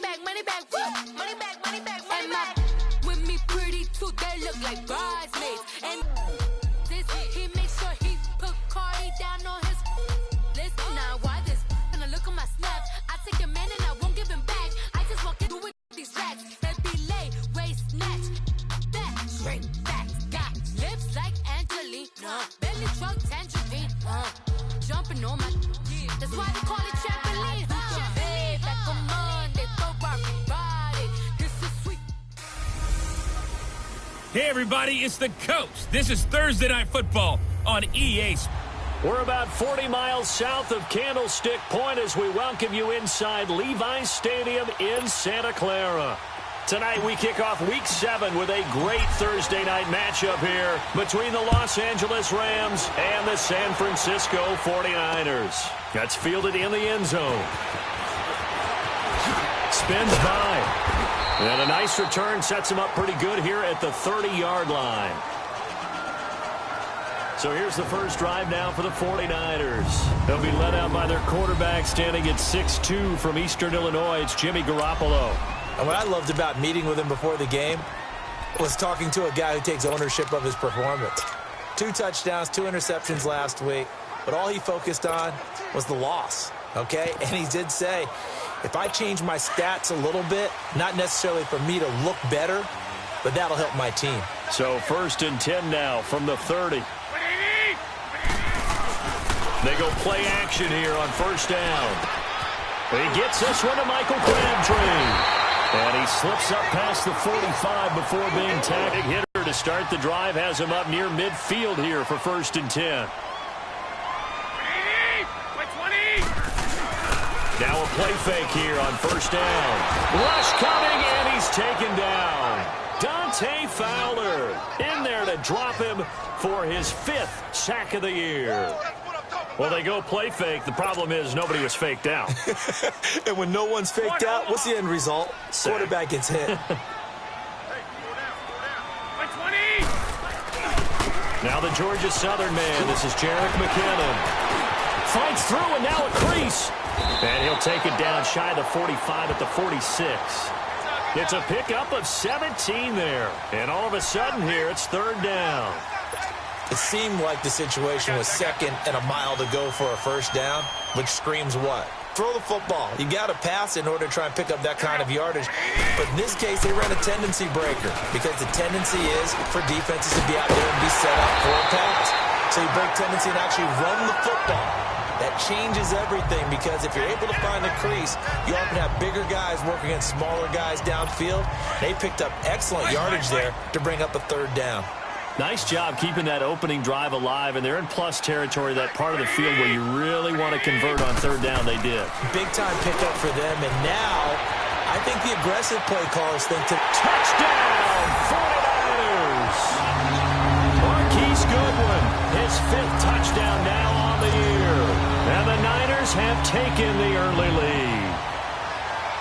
money back, money back, money back, money back. With me pretty too, they look like bridesmaids. And this, he makes sure he put Cardi down on his list. Now why this? When I look at my snap, I take a man and I won't give him back. I just walk in with these rats. That be lay, waist snatch, back, straight back. Got lips like Angelina, belly truck tangerine, jumping on my. That's why they call it trampoline. Trampoline, like a Monday, Ferrari body. This is sweet. Hey everybody, it's the Coach. This is Thursday Night Football on EA Sports. We're about 40 miles south of Candlestick Point as we welcome you inside Levi's Stadium in Santa Clara. Tonight we kick off Week 7 with a great Thursday night matchup here between the Los Angeles Rams and the San Francisco 49ers. That's fielded in the end zone. Spins by. And a nice return sets him up pretty good here at the 30-yard line. So here's the first drive now for the 49ers. They'll be led out by their quarterback standing at 6'2" from Eastern Illinois. It's Jimmy Garoppolo. And what I loved about meeting with him before the game was talking to a guy who takes ownership of his performance. 2 touchdowns, 2 interceptions last week, but all he focused on was the loss, okay? And he did say, if I change my stats a little bit, not necessarily for me to look better, but that'll help my team. So 1st and 10 now from the 30. They go play action here on 1st down. He gets this one to Michael Crabtree. And he slips up past the 45 before being tackled. Big hitter to start the drive has him up near midfield here for 1st and 10. Now a play fake here on 1st down. Rush coming, and he's taken down. Dante Fowler in there to drop him for his 5th sack of the year. Well, they go play fake. The problem is nobody was faked out. And when no one's faked out, what's the end result? Sack. Quarterback gets hit. Now the Georgia Southern man. This is Jerick McKinnon. Fights through, and now a crease. And he'll take it down shy of the 45 at the 46. It's a pickup of 17 there. And all of a sudden here, it's 3rd down. It seemed like the situation was 2nd and a mile to go for a 1st down, which screams what? Throw the football. You got to pass in order to try and pick up that kind of yardage. But in this case, they ran a tendency breaker because the tendency is for defenses to be out there and be set up for a pass. So you break tendency and actually run the football. That changes everything because if you're able to find the crease, you often have bigger guys working against smaller guys downfield. They picked up excellent yardage there to bring up a 3rd down. Nice job keeping that opening drive alive, and they're in plus territory, that part of the field where you really want to convert on 3rd down. They did. Big-time pickup for them, and now I think the aggressive play callers think to touchdown 49ers. Marquise Goodwin, his 5th touchdown now on the year. And the Niners have taken the early lead.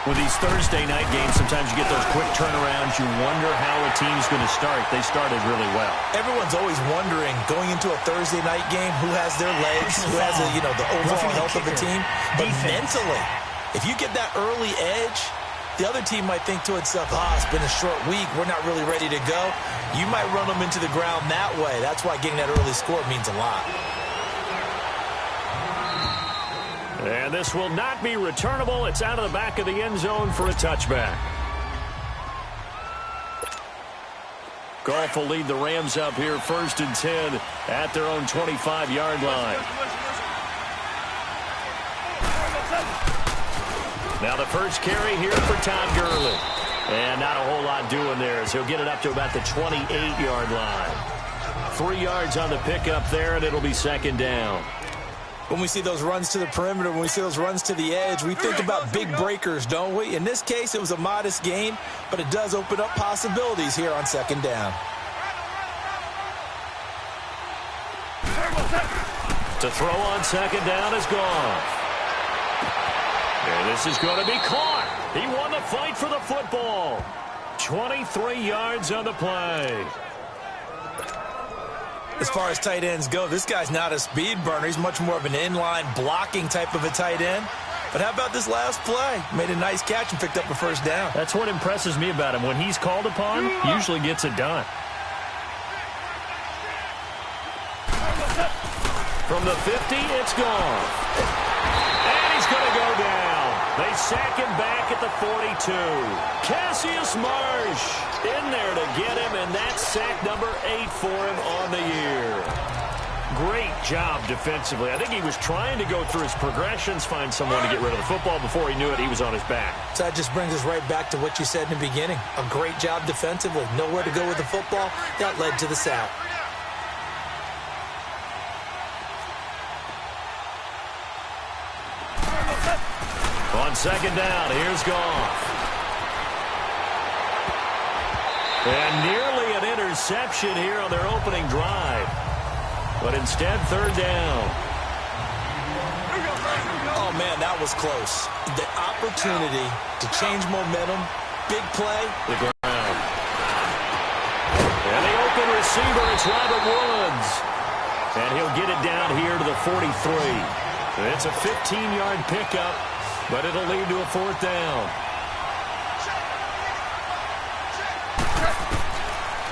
With these Thursday night games, sometimes you get those quick turnarounds. You wonder how a team's going to start. They started really well. Everyone's always wondering, going into a Thursday night game, who has their legs, who has the overall health of the team. But mentally, if you get that early edge, the other team might think to itself, it's been a short week. We're not really ready to go. You might run them into the ground that way. That's why getting that early score means a lot. And this will not be returnable. It's out of the back of the end zone for a touchback. Goff will lead the Rams up here 1st and 10 at their own 25-yard line. Now the first carry here for Todd Gurley. And not a whole lot doing there as he'll get it up to about the 28-yard line. 3 yards on the pickup there, and it'll be 2nd down. When we see those runs to the perimeter, when we see those runs to the edge, we think about big breakers, don't we? In this case, it was a modest gain, but it does open up possibilities here on 2nd down. To throw on 2nd down is gone. And this is going to be caught. He won the fight for the football. 23 yards on the play. As far as tight ends go, this guy's not a speed burner. He's much more of an inline blocking type of a tight end. But how about this last play? Made a nice catch and picked up a first down. That's what impresses me about him. When he's called upon, he usually gets it done. From the 50, it's gone. And he's going to go down. They sack him back at the 42. Cassius Marsh in there to get him, and that's sack number 8 for him on the year. Great job defensively. I think he was trying to go through his progressions, find someone to get rid of the football. Before he knew it, he was on his back. So that just brings us right back to what you said in the beginning. A great job defensively. Nowhere to go with the football. That led to the sack. On second down, here's Goff. And nearly an interception here on their opening drive. But instead, third down. Oh, man, that was close. The opportunity to change momentum, big play. The ground. And the open receiver, it's Robert Woods. And he'll get it down here to the 43. It's a 15-yard pickup, but it'll lead to a fourth down.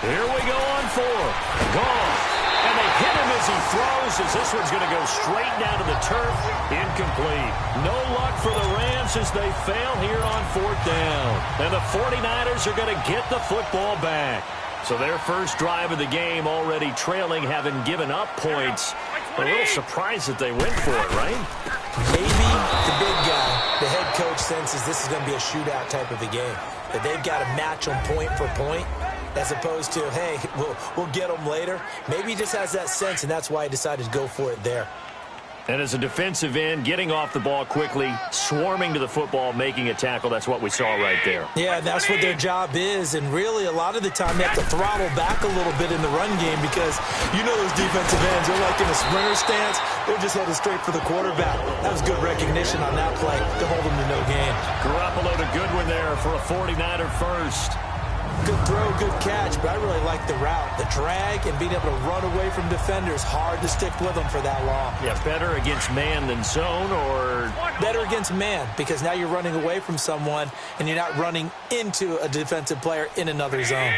Here we go on fourth. Goff. And they hit him as he throws, as this one's going to go straight down to the turf. Incomplete. No luck for the Rams as they fail here on fourth down. And the 49ers are going to get the football back. So their first drive of the game already trailing, having given up points. A little surprised that they went for it, right? Maybe the big guy, the head coach, senses this is going to be a shootout type of a game. That they've got to match them point for point, as opposed to, hey, we'll get them later. Maybe he just has that sense, and that's why he decided to go for it there. And as a defensive end, getting off the ball quickly, swarming to the football, making a tackle, that's what we saw right there. Yeah, that's what their job is, and really a lot of the time they have to throttle back a little bit in the run game because you know those defensive ends, they're like in a sprinter stance, they're just headed straight for the quarterback. That was good recognition on that play to hold them to no gain. Garoppolo to Goodwin there for a 49er first. Good throw, good catch, but I really like the route. The drag and being able to run away from defenders, hard to stick with them for that long. Yeah, better against man than zone, or? Better against man, because now you're running away from someone and you're not running into a defensive player in another zone.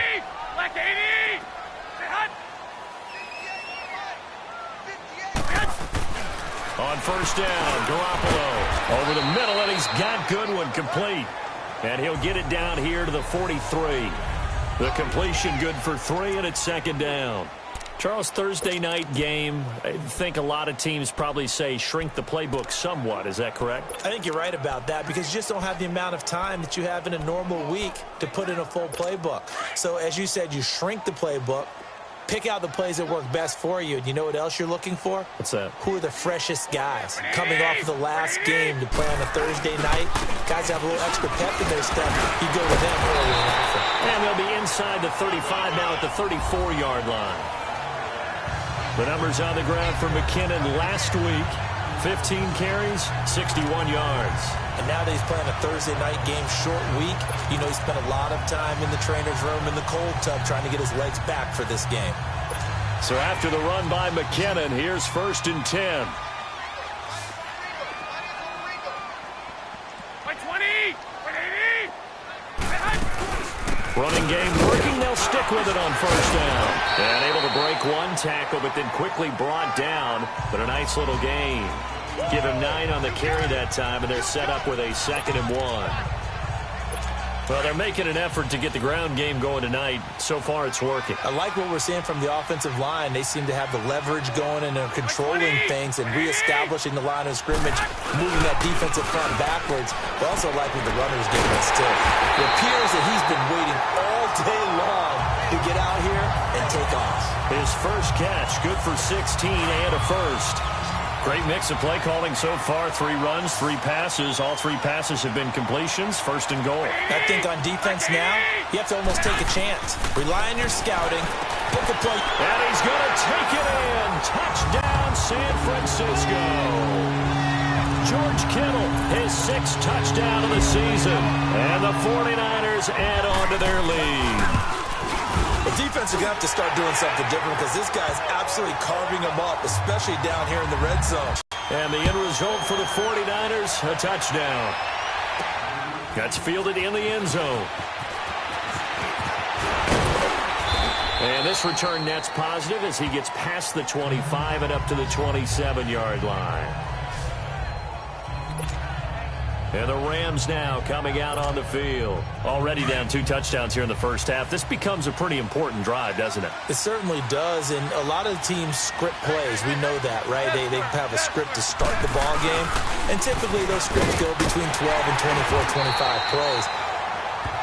On first down, Garoppolo over the middle, and he's got Goodwin complete. And he'll get it down here to the 43. The completion good for 3, and it's second down. Charles, Thursday night game, I think a lot of teams probably say shrink the playbook somewhat. Is that correct? I think you're right about that because you just don't have the amount of time that you have in a normal week to put in a full playbook. So as you said, you shrink the playbook, pick out the plays that work best for you. And you know what else you're looking for? What's that? Who are the freshest guys? Coming off of the last game to play on a Thursday night, guys have a little extra pep in their step. You go with them early and often. And they'll be inside the 35 now at the 34-yard line. The numbers on the ground for McKinnon last week. 15 carries, 61 yards. And now that he's playing a Thursday night game, short week, you know he spent a lot of time in the trainer's room in the cold tub trying to get his legs back for this game. So after the run by McKinnon, here's 1st and 10. Running game working, they'll stick with it on first down. And able to break one tackle, but then quickly brought down. But a nice little gain. Give him 9 on the carry that time, and they're set up with a 2nd and 1. Well, they're making an effort to get the ground game going tonight. So far, it's working. I like what we're seeing from the offensive line. They seem to have the leverage going, and they're controlling things and reestablishing the line of scrimmage, moving that defensive front backwards. But also like what the runner's giving us, too. It appears that he's been waiting all day long to get out here and take off. His first catch, good for 16 and a first. Great mix of play calling so far. 3 runs, 3 passes. All 3 passes have been completions. 1st and goal. I think on defense now, you have to almost take a chance. Rely on your scouting. Pick a play. And he's going to take it in. Touchdown, San Francisco. George Kittle, his 6th touchdown of the season. And the 49ers add on to their lead. The defense is going to have to start doing something different because this guy's absolutely carving them up, especially down here in the red zone. And the end result for the 49ers, a touchdown. That's fielded in the end zone. And this return net's positive as he gets past the 25 and up to the 27-yard line. And the Rams now coming out on the field. Already down 2 touchdowns here in the first half. This becomes a pretty important drive, doesn't it? It certainly does, and a lot of teams script plays. We know that, right? They have a script to start the ball game, and typically those scripts go between 12 and 24, 25 plays.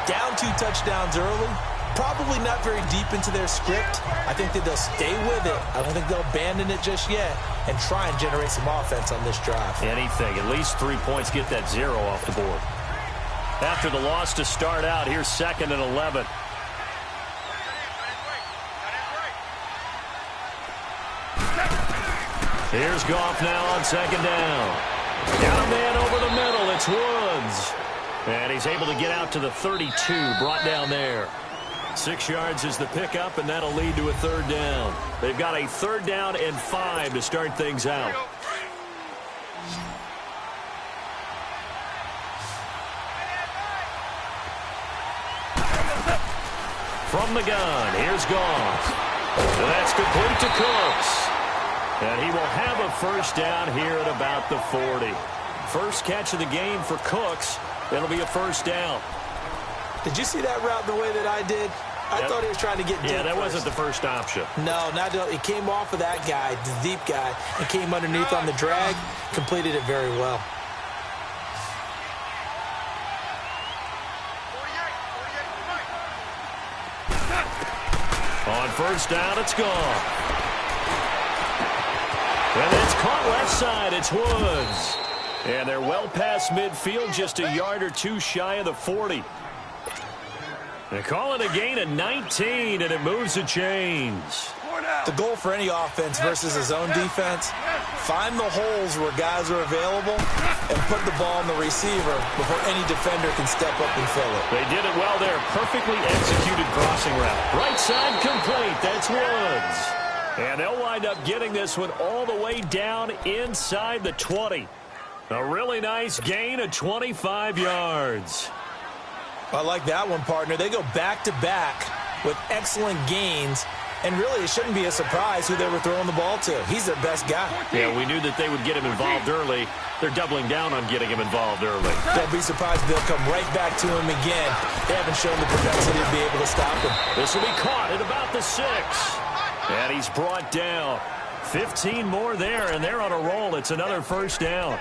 Down 2 touchdowns early, probably not very deep into their script. I think that they'll stay with it. I don't think they'll abandon it just yet and try and generate some offense on this drive. Anything. At least 3 points. Get that 0 off the board. After the loss to start out, here's 2nd and 11. Here's Goff now on 2nd down. Got a man over the middle. It's Woods. And he's able to get out to the 32, brought down there. 6 yards is the pickup, and that'll lead to a 3rd down. They've got a 3rd down and 5 to start things out. From the gun, here's Goff. And that's complete to Cooks. And he will have a 1st down here at about the 40. First catch of the game for Cooks. It'll be a 1st down. Did you see that route the way that I did? I thought he was trying to get deep. Yeah, that first. wasn't the first option. No, it came off of that guy, the deep guy, and came underneath on the drag, completed it very well. On 1st down, it's gone. And it's caught left side. It's Woods. And they're well past midfield, just a yard or 2 shy of the 40. They call it a gain of 19, and it moves the chains. The goal for any offense versus a zone defense, find the holes where guys are available and put the ball in the receiver before any defender can step up and fill it. They did it well there. Perfectly executed crossing route. Right side complete. That's Woods. And they'll wind up getting this one all the way down inside the 20. A really nice gain of 25 yards. I like that one, partner. They go back-to-back with excellent gains, and really it shouldn't be a surprise who they were throwing the ball to. He's their best guy. Yeah, we knew that they would get him involved early. They're doubling down on getting him involved early. Don't be surprised if they'll come right back to him again. They haven't shown the propensity to be able to stop him. This will be caught at about the 6. And he's brought down. 15 more there, and they're on a roll. It's another 1st down.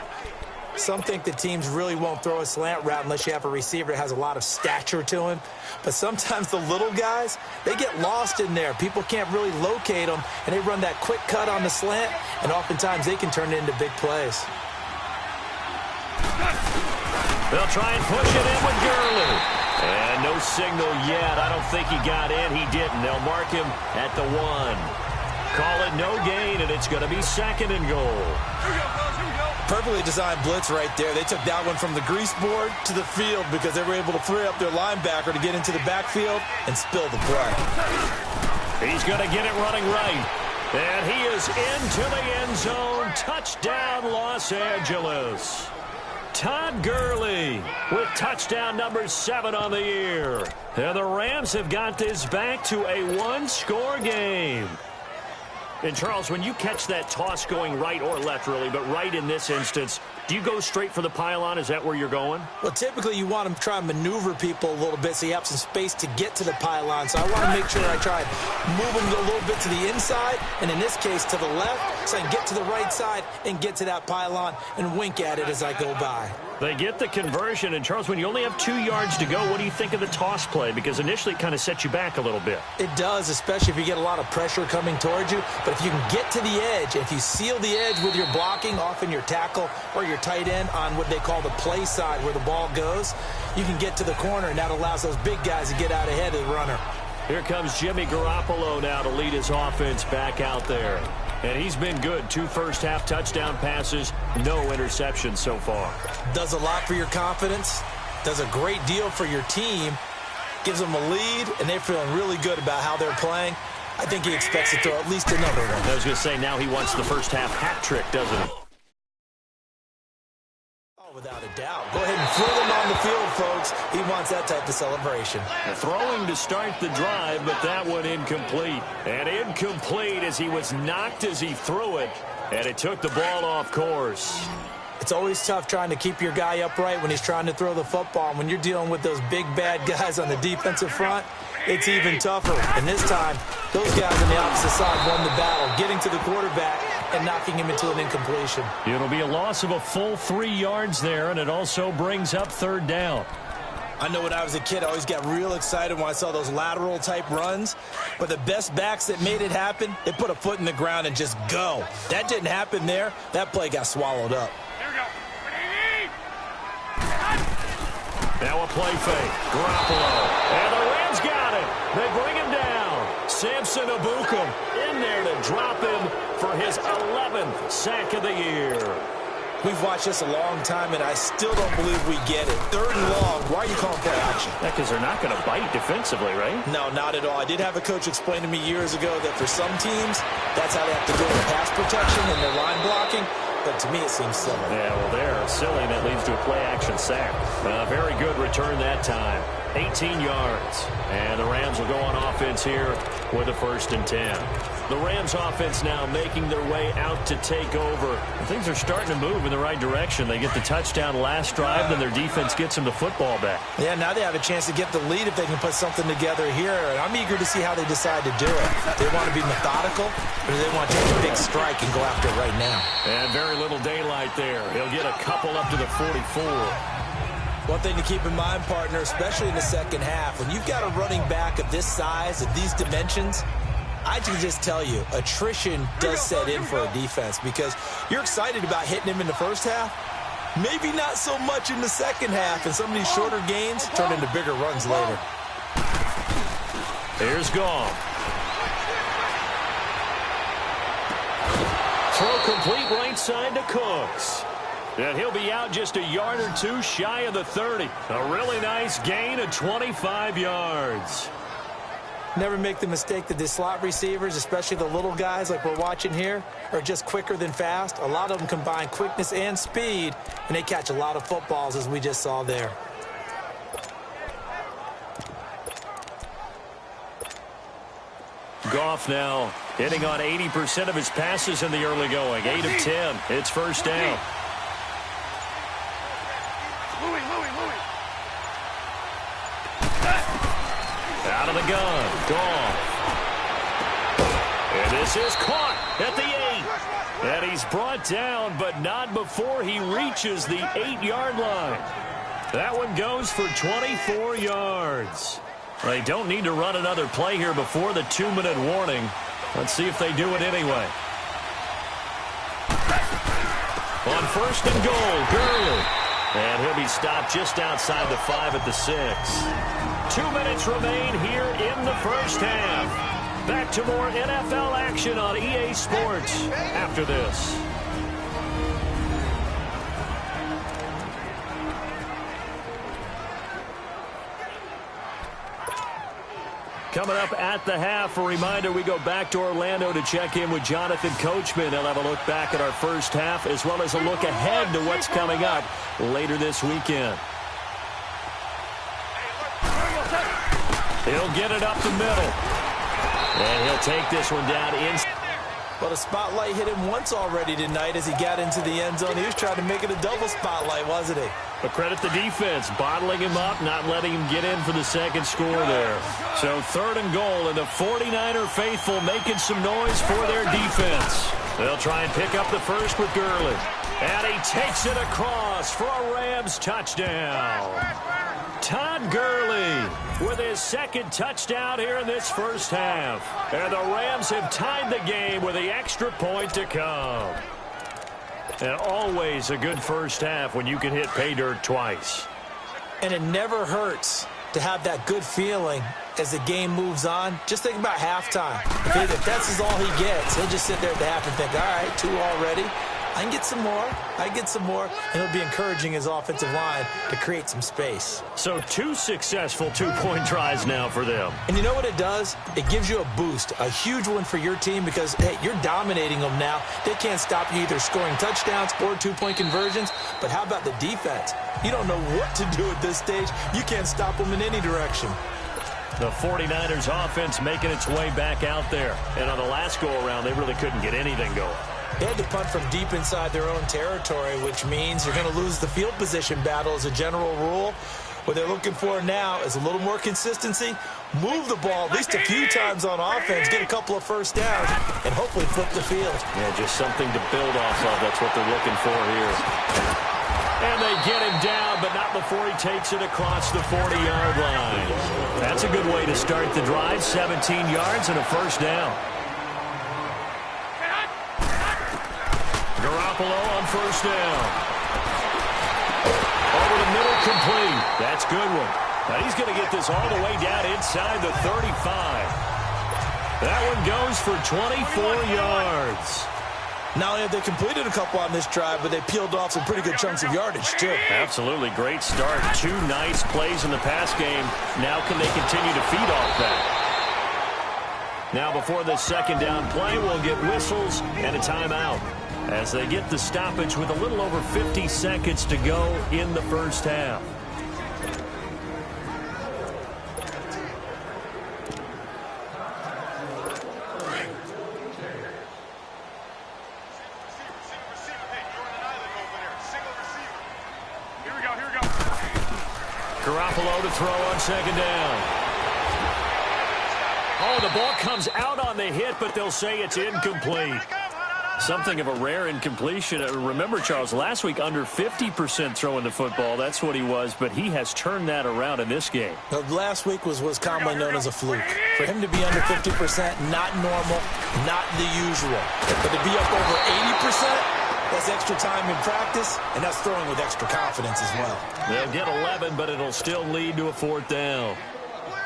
Some think that teams really won't throw a slant route unless you have a receiver that has a lot of stature to him. But sometimes the little guys, they get lost in there. People can't really locate them, and they run that quick cut on the slant, and oftentimes they can turn it into big plays. They'll try and push it in with Gurley. And no signal yet. I don't think he got in. He didn't. They'll mark him at the 1. Call it no gain, and it's going to be 2nd and goal. Perfectly designed blitz right there. They took that one from the grease board to the field because they were able to free up their linebacker to get into the backfield and spill the play. He's going to get it running right. And he is into the end zone. Touchdown, Los Angeles. Todd Gurley with touchdown number 7 on the year. And the Rams have got this back to a 1-score game. And, Charles, when you catch that toss going right or left, really, but right in this instance, do you go straight for the pylon? Is that where you're going? Well, typically you want to try and maneuver people a little bit so you have some space to get to the pylon. So I want to make sure I try and move them a little bit to the inside, and in this case to the left, so I can get to the right side and get to that pylon and wink at it as I go by. They get the conversion, and Charles, when you only have 2 yards to go, what do you think of the toss play? Because initially it kind of sets you back a little bit. It does, especially if you get a lot of pressure coming towards you. But if you can get to the edge, if you seal the edge with your blocking, often your tackle or your tight end on what they call the play side where the ball goes, you can get to the corner, and that allows those big guys to get out ahead of the runner. Here comes Jimmy Garoppolo now to lead his offense back out there. And he's been good. 2 first-half touchdown passes, no interceptions so far. Does a lot for your confidence, does a great deal for your team, gives them a lead, and they're feeling really good about how they're playing. I think he expects to throw at least another one. I was going to say, now he wants the first-half hat trick, doesn't he? Without a doubt. Go ahead and throw them on the field, folks. He wants that type of celebration. Throwing to start the drive, but that one incomplete. And incomplete as he was knocked as he threw it, and it took the ball off course. It's always tough trying to keep your guy upright when he's trying to throw the football. And when you're dealing with those big, bad guys on the defensive front, it's even tougher. And this time, those guys on the opposite side won the battle, getting to the quarterback and knocking him into an incompletion. It'll be a loss of a full 3 yards there, and it also brings up third down. I know when I was a kid, I always got real excited when I saw those lateral-type runs. But the best backs that made it happen, they put a foot in the ground and just go. That didn't happen there. That play got swallowed up. Now a play fake. Garoppolo. And the Rams got it. They bring him down. Samson Ebukam in there to drop him for his 11th sack of the year. We've watched this a long time, and I still don't believe we get it. 3rd and long. Why are you calling play action? Because they're not going to bite defensively, right? No, not at all. I did have a coach explain to me years ago that for some teams, that's how they have to do with pass protection and their line blocking. But to me, it seems silly. Yeah, well, they're silly, and that leads to a play-action sack. Very good return that time. 18 yards. And the Rams will go on offense here with a 1st and 10. The Rams offense now making their way out to take over. Things are starting to move in the right direction. They get the touchdown last drive, then their defense gets them the football back. Yeah, now they have a chance to get the lead if they can put something together here. And I'm eager to see how they decide to do it. They want to be methodical, or do they want to take a big strike and go after it right now? And very little daylight there. He'll get a couple up to the 44. One thing to keep in mind, partner, especially in the second half, when you've got a running back of this size, of these dimensions, I can just tell you, attrition does set in for a defense because you're excited about hitting him in the first half. Maybe not so much in the second half, and some of these shorter gains turn into bigger runs later. Here's Goff. Throw complete right side to Cooks. And he'll be out just a yard or two shy of the 30. A really nice gain of 25 yards. Never make the mistake that the slot receivers, especially the little guys like we're watching here, are just quicker than fast. A lot of them combine quickness and speed, and they catch a lot of footballs, as we just saw there. Goff now hitting on 80% of his passes in the early going. 8 of 10. It's 1st down. Out of the gun. Goff. And this is caught at the 8. And he's brought down, but not before he reaches the 8-yard line. That one goes for 24 yards. They don't need to run another play here before the 2-minute warning. Let's see if they do it anyway. On 1st and goal, Gurley. And he'll be stopped just outside the 5 at the 6. 2 minutes remain here in the first half. Back to more NFL action on EA Sports after this. Coming up at the half, a reminder, we go back to Orlando to check in with Jonathan Coachman. He'll have a look back at our first half as well as a look ahead to what's coming up later this weekend. He'll get it up the middle. And he'll take this one down inside. Well, the spotlight hit him once already tonight as he got into the end zone. He was trying to make it a double spotlight, wasn't he? But credit the defense, bottling him up, not letting him get in for the second score there. So 3rd and goal, and the 49er faithful making some noise for their defense. They'll try and pick up the first with Gurley. And he takes it across for a Rams touchdown. Todd Gurley with his 2nd touchdown here in this first half. And the Rams have tied the game with the extra point to come. And always a good first half when you can hit pay dirt twice. And it never hurts to have that good feeling as the game moves on. Just think about halftime. If that's all he gets, he'll just sit there at the half and think, all right, 2 already. I can get some more. And it'll be encouraging his offensive line to create some space. So 2 successful two-point tries now for them. And you know what it does? It gives you a boost, a huge one for your team because, hey, you're dominating them now. They can't stop you either scoring touchdowns or two-point conversions. But how about the defense? You don't know what to do at this stage. You can't stop them in any direction. The 49ers offense making its way back out there. And on the last go-around, they really couldn't get anything going. They had to punt from deep inside their own territory, which means you're going to lose the field position battle as a general rule. What they're looking for now is a little more consistency, move the ball at least a few times on offense, get a couple of first downs, and hopefully flip the field. Yeah, just something to build off of. That's what they're looking for here. And they get him down, but not before he takes it across the 40-yard line. That's a good way to start the drive, 17 yards and a first down. Garoppolo on first down. Over the middle, complete. That's a good one. Now he's going to get this all the way down inside the 35. That one goes for 24 yards. Not only have they completed a couple on this drive, but they peeled off some pretty good chunks of yardage, too. Absolutely. Great start. 2 nice plays in the pass game. Now can they continue to feed off that? Now before the second down play, we'll get whistles and a timeout as they get the stoppage with a little over 50 seconds to go in the first half. Garoppolo to throw on second down. Oh, the ball comes out on the hit, but they'll say it's incomplete. Something of a rare incompletion. Remember, Charles, last week under 50% throwing the football. That's what he was, but he has turned that around in this game. Last week was commonly known as a fluke. For him to be under 50%, not normal, not the usual. But to be up over 80%, that's extra time in practice, and that's throwing with extra confidence as well. They'll get 11, but it'll still lead to a fourth down.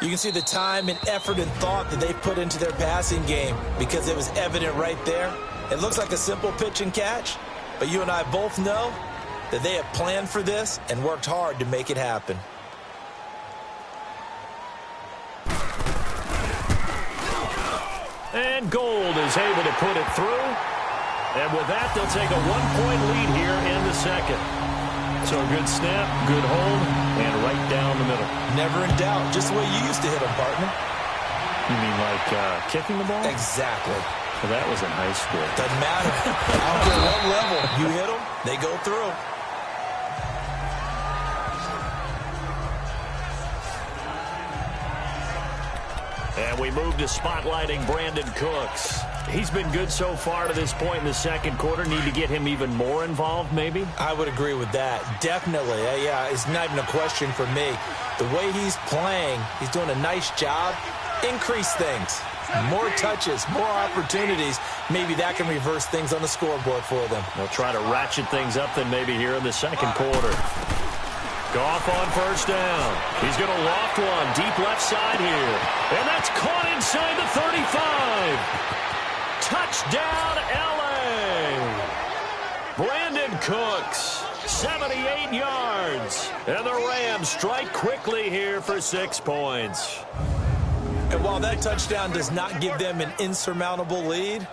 You can see the time and effort and thought that they put into their passing game because it was evident right there. It looks like a simple pitch and catch, but you and I both know that they have planned for this and worked hard to make it happen. And Gold is able to put it through. And with that, they'll take a 1-point lead here in the second. So a good snap, good hold, and right down the middle. Never in doubt. Just the way you used to hit them, partner. You mean like kicking the ball? Exactly. Well, that was in high school. Doesn't matter. I don't care what level. You hit them, they go through. And we move to spotlighting Brandon Cooks. He's been good so far to this point in the second quarter. Need to get him even more involved, maybe? I would agree with that. Definitely. Yeah, it's not even a question for me. The way he's playing, he's doing a nice job. Increase things. More touches, more opportunities. Maybe that can reverse things on the scoreboard for them. They'll try to ratchet things up then maybe here in the second quarter. Goff on first down. He's going to loft one deep left side here. And that's caught inside the 35. Touchdown, L.A. Brandon Cooks, 78 yards. And the Rams strike quickly here for 6 points. And while that touchdown does not give them an insurmountable lead,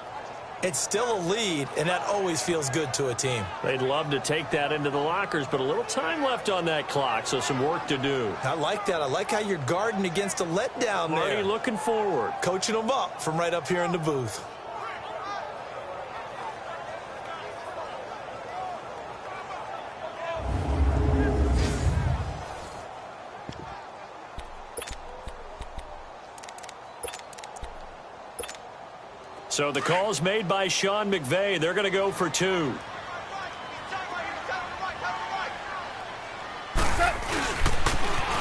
it's still a lead, and that always feels good to a team. They'd love to take that into the lockers, but a little time left on that clock, so some work to do. I like that. I like how you're guarding against a letdown there. Already looking forward. Coaching them up from right up here in the booth. So the call's made by Sean McVay. They're going to go for 2.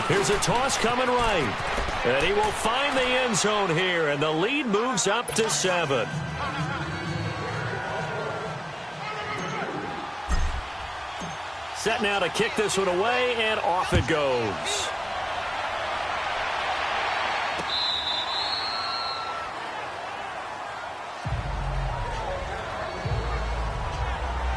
Here's a toss coming right. And he will find the end zone here, and the lead moves up to 7. Set now to kick this one away, and off it goes.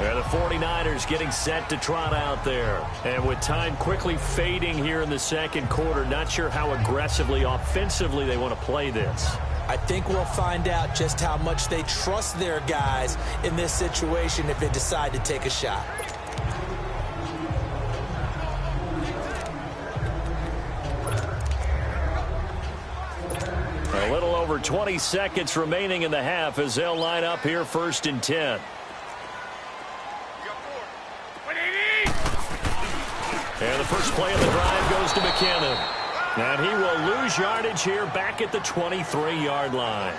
And the 49ers getting set to trot out there. And with time quickly fading here in the second quarter, not sure how aggressively, offensively they want to play this. I think we'll find out just how much they trust their guys in this situation if they decide to take a shot. A little over 20 seconds remaining in the half as they'll line up here 1st and 10. And the first play of the drive goes to McKinnon. And he will lose yardage here back at the 23-yard line.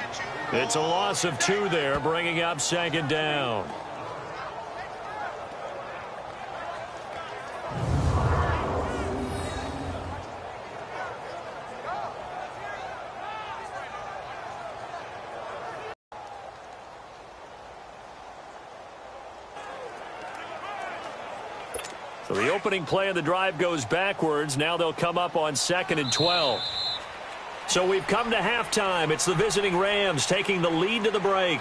It's a loss of 2 there, bringing up 2nd down. So the opening play of the drive goes backwards. Now they'll come up on 2nd and 12. So we've come to halftime. It's the visiting Rams taking the lead to the break.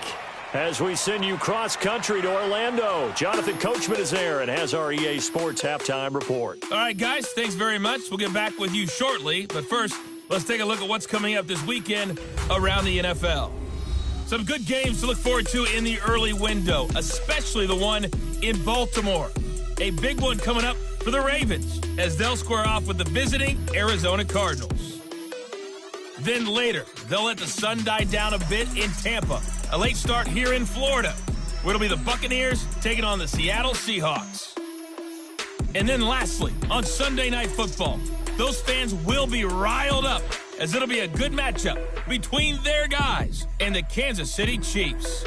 As we send you cross-country to Orlando, Jonathan Coachman is there and has our EA Sports halftime report. All right, guys, thanks very much. We'll get back with you shortly. But first, let's take a look at what's coming up this weekend around the NFL. Some good games to look forward to in the early window, especially the one in Baltimore. A big one coming up for the Ravens as they'll square off with the visiting Arizona Cardinals. Then later, they'll let the sun die down a bit in Tampa. A late start here in Florida, where it'll be the Buccaneers taking on the Seattle Seahawks. And then lastly, on Sunday Night Football, those fans will be riled up as it'll be a good matchup between their guys and the Kansas City Chiefs.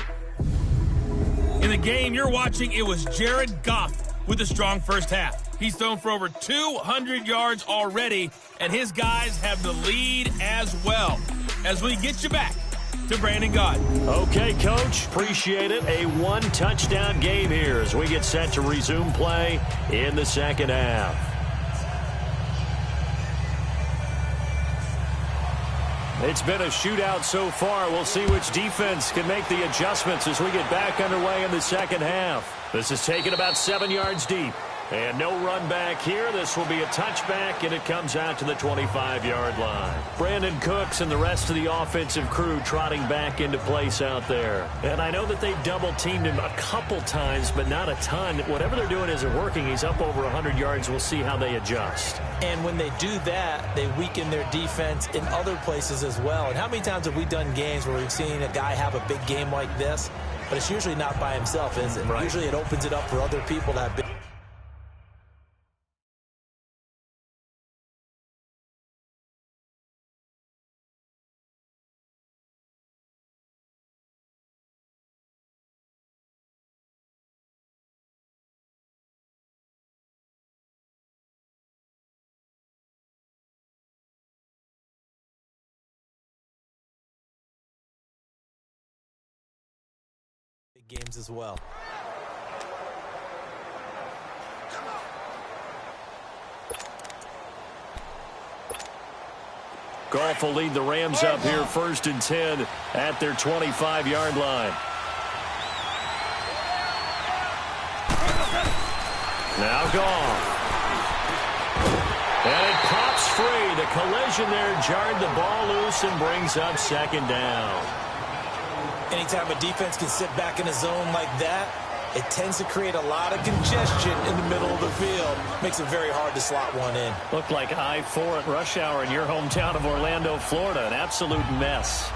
In the game you're watching, it was Jared Goff with a strong first half. He's thrown for over 200 yards already, and his guys have the lead as well. As we get you back to Brandon Gaudin. Okay, Coach. Appreciate it. A one-touchdown game here as we get set to resume play in the second half. It's been a shootout so far. We'll see which defense can make the adjustments as we get back underway in the second half. This is taken about 7 yards deep. And no run back here. This will be a touchback, and it comes out to the 25-yard line. Brandon Cooks and the rest of the offensive crew trotting back into place out there. And I know that they've double-teamed him a couple times, but not a ton. Whatever they're doing isn't working. He's up over 100 yards. We'll see how they adjust. And when they do that, they weaken their defense in other places as well. And how many times have we done games where we've seen a guy have a big game like this? But it's usually not by himself, is it? Right. Usually it opens it up for other people to have big. Games as well. Goff will lead the Rams up here 1st and 10 at their 25-yard line. Now Goff. And it pops free. The collision there jarred the ball loose and brings up 2nd down. Anytime a defense can sit back in a zone like that, it tends to create a lot of congestion in the middle of the field. Makes it very hard to slot one in. Looked like I-4 at rush hour in your hometown of Orlando, Florida. An absolute mess.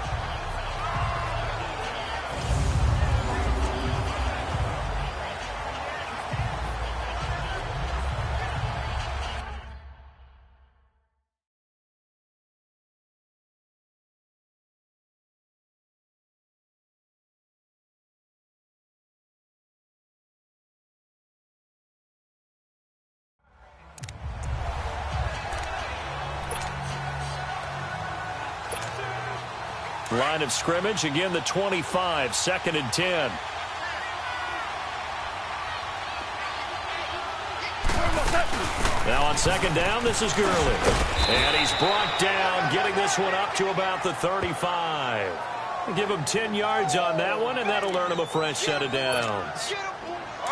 Line of scrimmage, again the 25, 2nd and 10. Now on 2nd down, this is Gurley. And he's brought down, getting this one up to about the 35. Give him 10 yards on that one, and that'll earn him a fresh set of downs.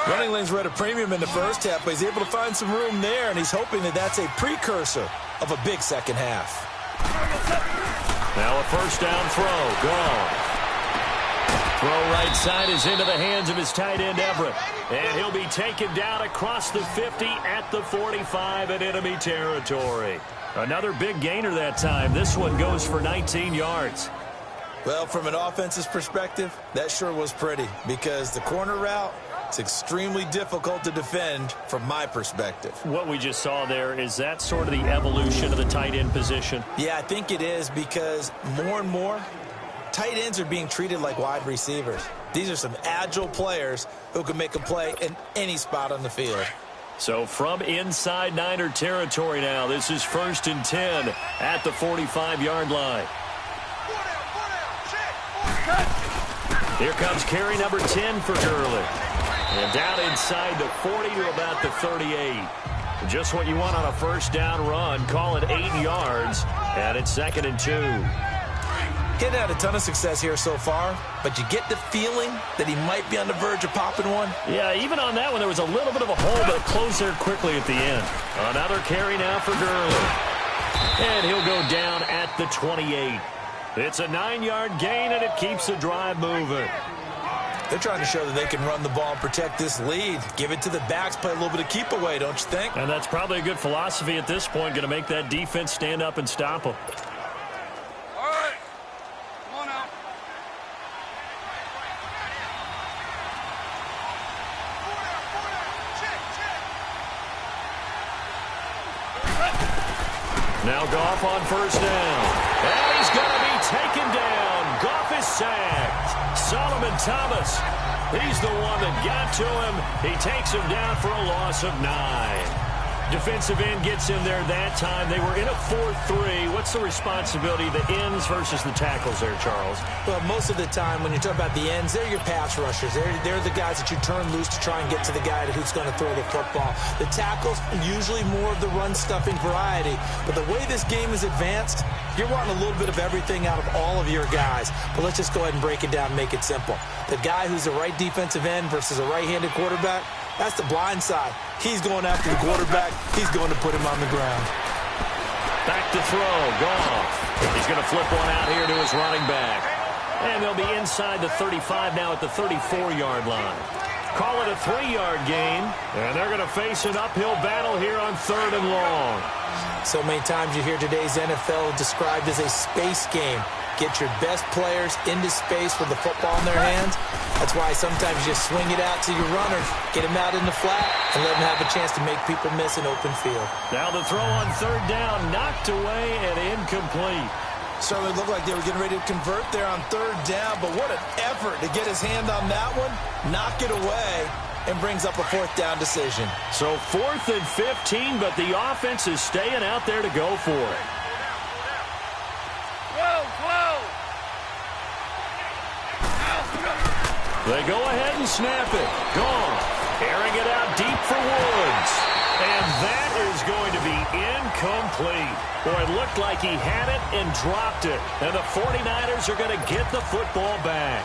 Running lanes were at a premium in the first half, but he's able to find some room there, and he's hoping that that's a precursor of a big second half. Now a first down throw. Gone. Throw right side is into the hands of his tight end, Everett. And he'll be taken down across the 50 at the 45 in enemy territory. Another big gainer that time. This one goes for 19 yards. Well, from an offense's perspective, that sure was pretty because the corner route, it's extremely difficult to defend from my perspective. What we just saw there, is that sort of the evolution of the tight end position? Yeah, I think it is because more and more, tight ends are being treated like wide receivers. These are some agile players who can make a play in any spot on the field. So from inside Niner territory now, this is 1st and 10 at the 45-yard line. Here comes carry number 10 for Gurley. And down inside the 40 to about the 38. Just what you want on a first down run. Call it 8 yards, and it's 2nd and 2. Getting had a ton of success here so far, but you get the feeling that he might be on the verge of popping one. Yeah, even on that one, there was a little bit of a hole, but it closed there quickly at the end. Another carry now for Gurley. And he'll go down at the 28. It's a 9-yard gain, and it keeps the drive moving. They're trying to show that they can run the ball and protect this lead. Give it to the backs, play a little bit of keep away, don't you think? And that's probably a good philosophy at this point, going to make that defense stand up and stop them. All right. Come on out. Now Goff on first down. And he's going to be taken down. Goff is sacked. Solomon Thomas, he's the one that got to him. He takes him down for a loss of 9. Defensive end gets in there that time. They were in a 4-3. What's the responsibility of the ends versus the tackles there, Charles? Well, most of the time when you talk about the ends, they're your pass rushers. They're the guys that you turn loose to try and get to the guy who's going to throw the football. The tackles, usually more of the run-stuffing variety. But the way this game is advanced, you're wanting a little bit of everything out of all of your guys. But let's just go ahead and break it down and make it simple. The guy who's a right defensive end versus a right-handed quarterback, that's the blind side. He's going after the quarterback. He's going to put him on the ground. Back to throw. Goff. He's going to flip one out here to his running back. And they'll be inside the 35 now at the 34-yard line. Call it a 3-yard gain. And they're going to face an uphill battle here on 3rd and long. So many times you hear today's NFL described as a space game. Get your best players into space with the football in their hands. That's why sometimes you just swing it out to your runners, get them out in the flat, and let them have a chance to make people miss an open field. Now the throw on 3rd down, knocked away and incomplete. Certainly looked like they were getting ready to convert there on 3rd down, but what an effort to get his hand on that one, knock it away, and brings up a 4th down decision. So 4th and 15, but the offense is staying out there to go for it. They go ahead and snap it. Gone. Airing it out deep for Woods. And that is going to be incomplete. Boy, it looked like he had it and dropped it. And the 49ers are going to get the football back.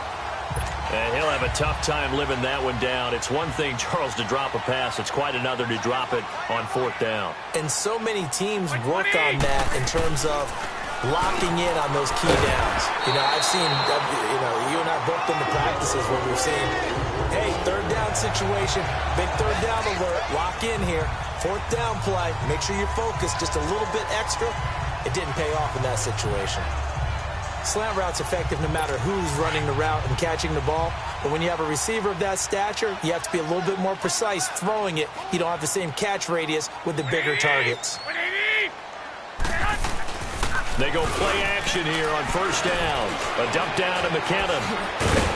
And he'll have a tough time living that one down. It's one thing, Charles, to drop a pass. It's quite another to drop it on 4th down. And so many teams work on that in terms of locking in on those key downs. You know, I've seen, you and I both been to practices where we've seen, hey, 3rd down situation, big 3rd down alert, lock in here, 4th down play, make sure you're focused just a little bit extra. It didn't pay off in that situation. Slant route's effective no matter who's running the route and catching the ball, but when you have a receiver of that stature, you have to be a little bit more precise throwing it. You don't have the same catch radius with the bigger targets. They go play action here on 1st down. A dump down to McKinnon.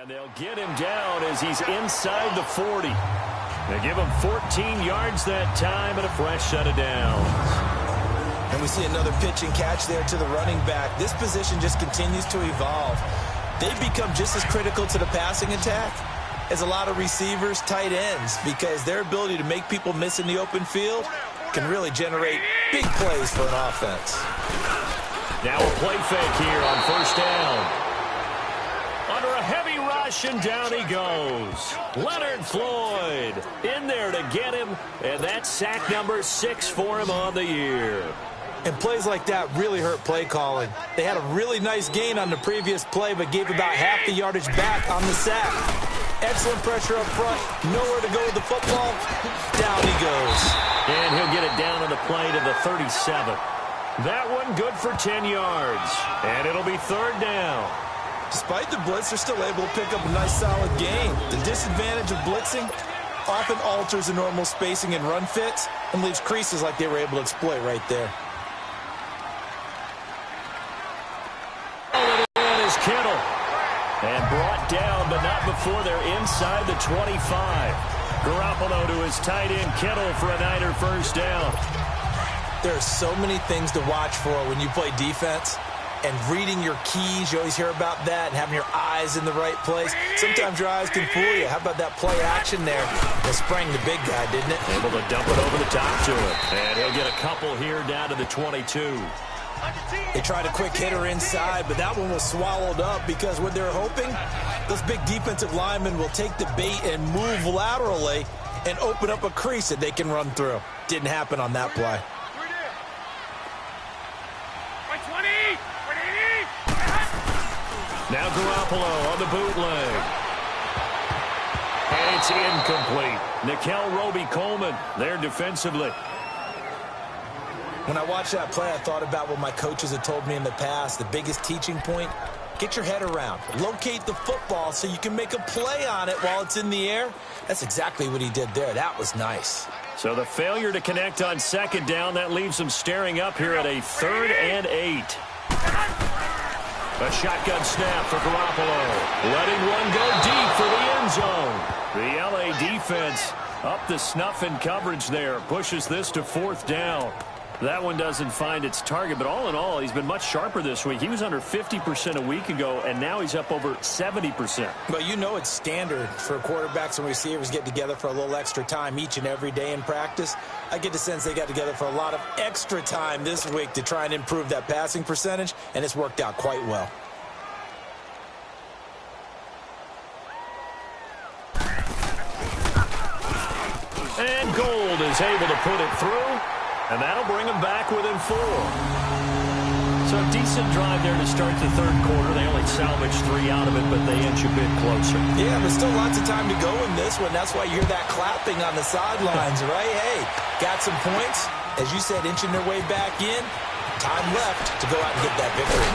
And they'll get him down as he's inside the 40. They give him 14 yards that time and a fresh set of downs. And we see another pitch and catch there to the running back. This position just continues to evolve. They've become just as critical to the passing attack as a lot of receivers, tight ends, because their ability to make people miss in the open field can really generate big plays for an offense. Now a play fake here on first down. Under a heavy rush, and down he goes. Leonard Floyd in there to get him, and that's sack number 6 for him on the year. And plays like that really hurt play calling. They had a really nice gain on the previous play, but gave about half the yardage back on the sack. Excellent pressure up front. Nowhere to go with the football. Down he goes. And he'll get it down on the play to the 37. That one good for 10 yards. And it'll be third down. Despite the blitz, they're still able to pick up a nice solid gain. The disadvantage of blitzing often alters the normal spacing and run fits and leaves creases like they were able to exploit right there. It is Kittle. And brought down, but not before they're inside the 25. Garoppolo to his tight end Kittle for a Niner first down. There are so many things to watch for when you play defense. And reading your keys, you always hear about that, and having your eyes in the right place. Sometimes your eyes can fool you. How about that play action there? It sprang the big guy, didn't it? Able to dump it over the top to him. And he'll get a couple here down to the 22. They tried a quick hitter inside, but that one was swallowed up because what they're hoping, those big defensive linemen will take the bait and move laterally and open up a crease that they can run through. Didn't happen on that play. Now Garoppolo on the bootleg. And it's incomplete. Nickel Roby-Coleman there defensively. When I watched that play, I thought about what my coaches had told me in the past. The biggest teaching point, get your head around. Locate the football so you can make a play on it while it's in the air. That's exactly what he did there. That was nice. So the failure to connect on second down, that leaves them staring up here at a 3rd and 8. A shotgun snap for Garoppolo. Letting one go deep for the end zone. The L.A. defense up the snuff in coverage there. Pushes this to 4th down. That one doesn't find its target, but all in all, he's been much sharper this week. He was under 50% a week ago, and now he's up over 70%. But you know it's standard for quarterbacks and receivers get together for a little extra time each and every day in practice. I get the sense they got together for a lot of extra time this week to try and improve that passing percentage, and it's worked out quite well. And Gold is able to put it through. And that'll bring them back within 4. So a decent drive there to start the 3rd quarter. They only salvaged 3 out of it, but they inch a bit closer. Yeah, but still lots of time to go in this one. That's why you hear that clapping on the sidelines, right? Hey, got some points. As you said, inching their way back in. Time left to go out and get that victory.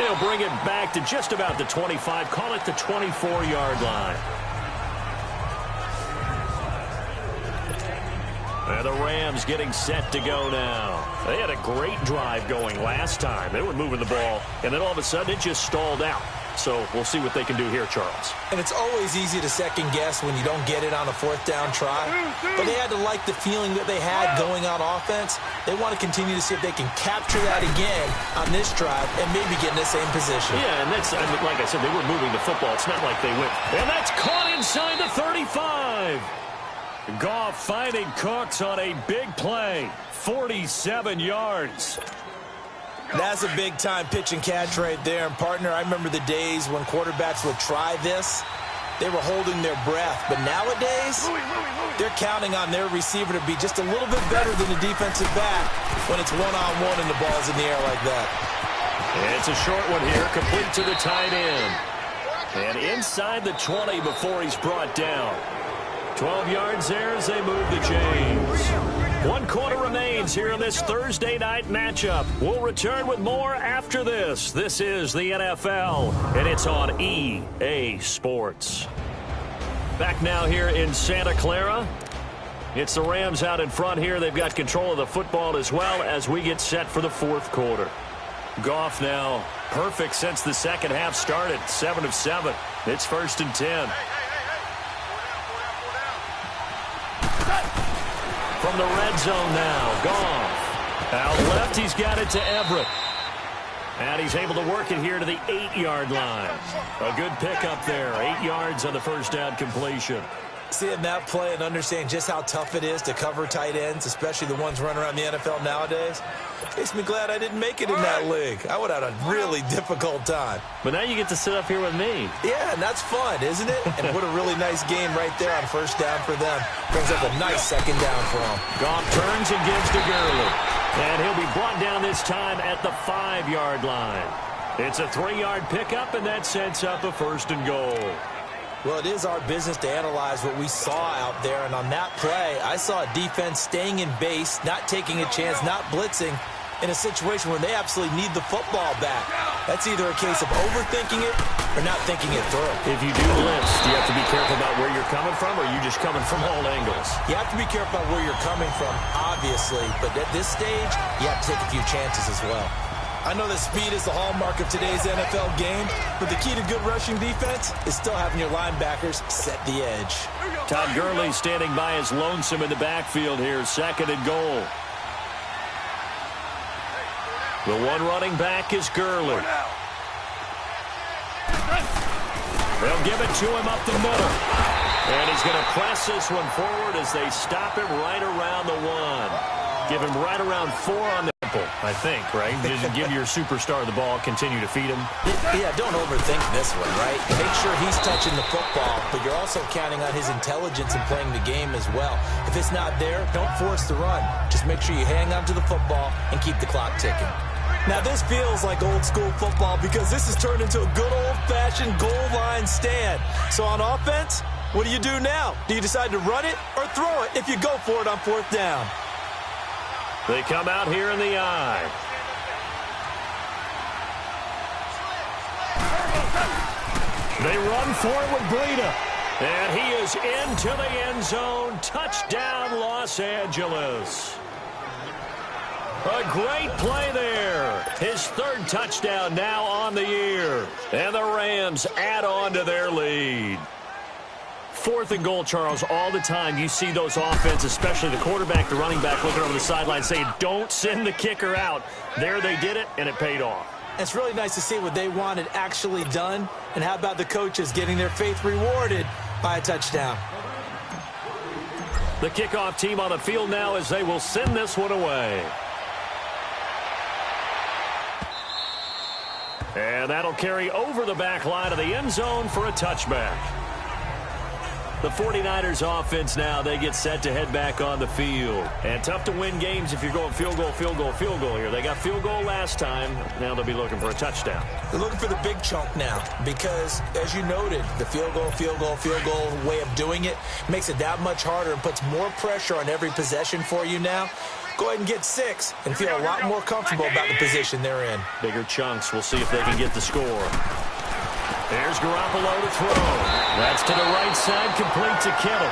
They'll bring it back to just about the 25. Call it the 24-yard line. And the Rams getting set to go now. They had a great drive going last time. They were moving the ball, and then all of a sudden it just stalled out. So we'll see what they can do here, Charles. And it's always easy to second guess when you don't get it on a 4th down try. But they had to like the feeling that they had going on offense. They want to continue to see if they can capture that again on this drive and maybe get in the same position. Yeah, and that's, like I said, they were moving the football. It's not like they went. And that's caught inside the 35. Goff finding Cooks on a big play. 47 yards. That's a big-time pitch and catch right there. And, partner, I remember the days when quarterbacks would try this. They were holding their breath. But nowadays, they're counting on their receiver to be just a little bit better than the defensive back when it's one-on-one and the ball's in the air like that. It's a short one here, complete to the tight end. And inside the 20 before he's brought down. 12 yards there as they move the chains. 1 quarter remains here in this Thursday night matchup. We'll return with more after this. This is the NFL, and it's on EA Sports. Back now here in Santa Clara. It's the Rams out in front here. They've got control of the football as well as we get set for the 4th quarter. Goff now perfect since the second half started. 7 of 7. It's 1st and 10. From the red zone now, Goff. Out left, he's got it to Everett. And he's able to work it here to the 8-yard line. A good pickup there. 8 yards on the first down completion. Seeing that play and understanding just how tough it is to cover tight ends, especially the ones running around the NFL nowadays, makes me glad I didn't make it in that league. I would have had a really difficult time. But now you get to sit up here with me. Yeah, and that's fun, isn't it? And what a really nice game right there on first down for them. Brings up a nice second down for them. Goff turns and gives to Gurley. And he'll be brought down this time at the 5-yard line. It's a 3-yard pickup, and that sets up a 1st and goal. Well, it is our business to analyze what we saw out there, and on that play, I saw a defense staying in base, not taking a chance, not blitzing, in a situation where they absolutely need the football back. That's either a case of overthinking it or not thinking it through. If you do blitz, do you have to be careful about where you're coming from, or are you just coming from all angles? You have to be careful about where you're coming from, obviously, but at this stage, you have to take a few chances as well. I know that speed is the hallmark of today's NFL game, but the key to good rushing defense is still having your linebackers set the edge. Todd Gurley standing by as lonesome in the backfield here. 2nd and goal. The one running back is Gurley. They'll give it to him up the middle. And he's going to press this one forward as they stop him right around the 1. Give him right around 4 on the nipple, I think, right? Just give your superstar the ball, continue to feed him. Yeah, don't overthink this one, right? Make sure he's touching the football, but you're also counting on his intelligence in playing the game as well. If it's not there, don't force the run. Just make sure you hang on to the football and keep the clock ticking. Now, this feels like old-school football because this has turned into a good old-fashioned goal line stand. So on offense, what do you do now? Do you decide to run it or throw it if you go for it on 4th down? They come out here in the eye. They run for it with Breida. And he is into the end zone. Touchdown, Los Angeles. A great play there. His 3rd touchdown now on the year. And the Rams add on to their lead. 4th and goal, Charles. All the time you see those offenses, especially the quarterback, the running back, looking over the sideline saying, don't send the kicker out. There they did it, and it paid off. It's really nice to see what they wanted actually done. And how about the coaches getting their faith rewarded by a touchdown? The kickoff team on the field now as they will send this one away. And that'll carry over the back line of the end zone for a touchback. The 49ers offense now, they get set to head back on the field. And tough to win games if you're going field goal, field goal, field goal here. They got field goal last time. Now they'll be looking for a touchdown. They're looking for the big chunk now because, as you noted, the field goal way of doing it makes it that much harder and puts more pressure on every possession for you now. Go ahead and get 6 and feel a lot more comfortable about the position they're in. Bigger chunks. We'll see if they can get the score. There's Garoppolo to throw. That's to the right side, complete to Kittle.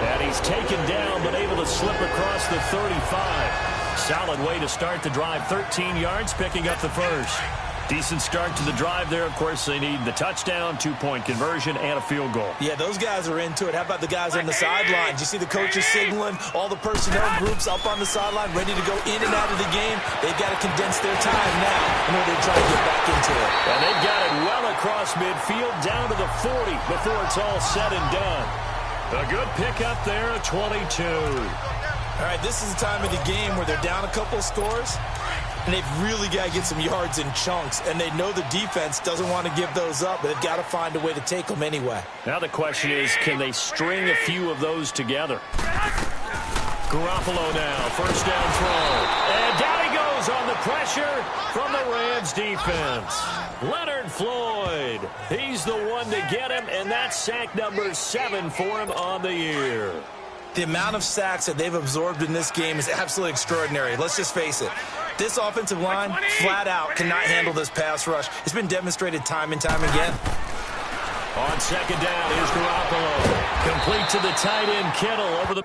And he's taken down, but able to slip across the 35. Solid way to start the drive. 13 yards, picking up the 1st. Decent start to the drive there. Of course, they need the touchdown, 2-point conversion, and a field goal. Yeah, those guys are into it. How about the guys on the sidelines? You see the coaches signaling, all the personnel groups up on the sideline, ready to go in and out of the game. They've got to condense their time now in order to try to get back into it. And they've got it well across midfield, down to the 40 before it's all said and done. A good pickup there, a 22. All right, this is the time of the game where they're down a couple scores, and they've really got to get some yards in chunks, and they know the defense doesn't want to give those up, but they've got to find a way to take them anyway. Now the question is, can they string a few of those together? Garoppolo now, 1st down throw. And down he goes on the pressure from the Rams defense. Leonard Floyd, he's the one to get him, and that's sack number 7 for him on the year. The amount of sacks that they've absorbed in this game is absolutely extraordinary. Let's just face it. This offensive line, flat out, cannot handle this pass rush. It's been demonstrated time and time again. On 2nd down, here's Garoppolo. Complete to the tight end, Kittle, over the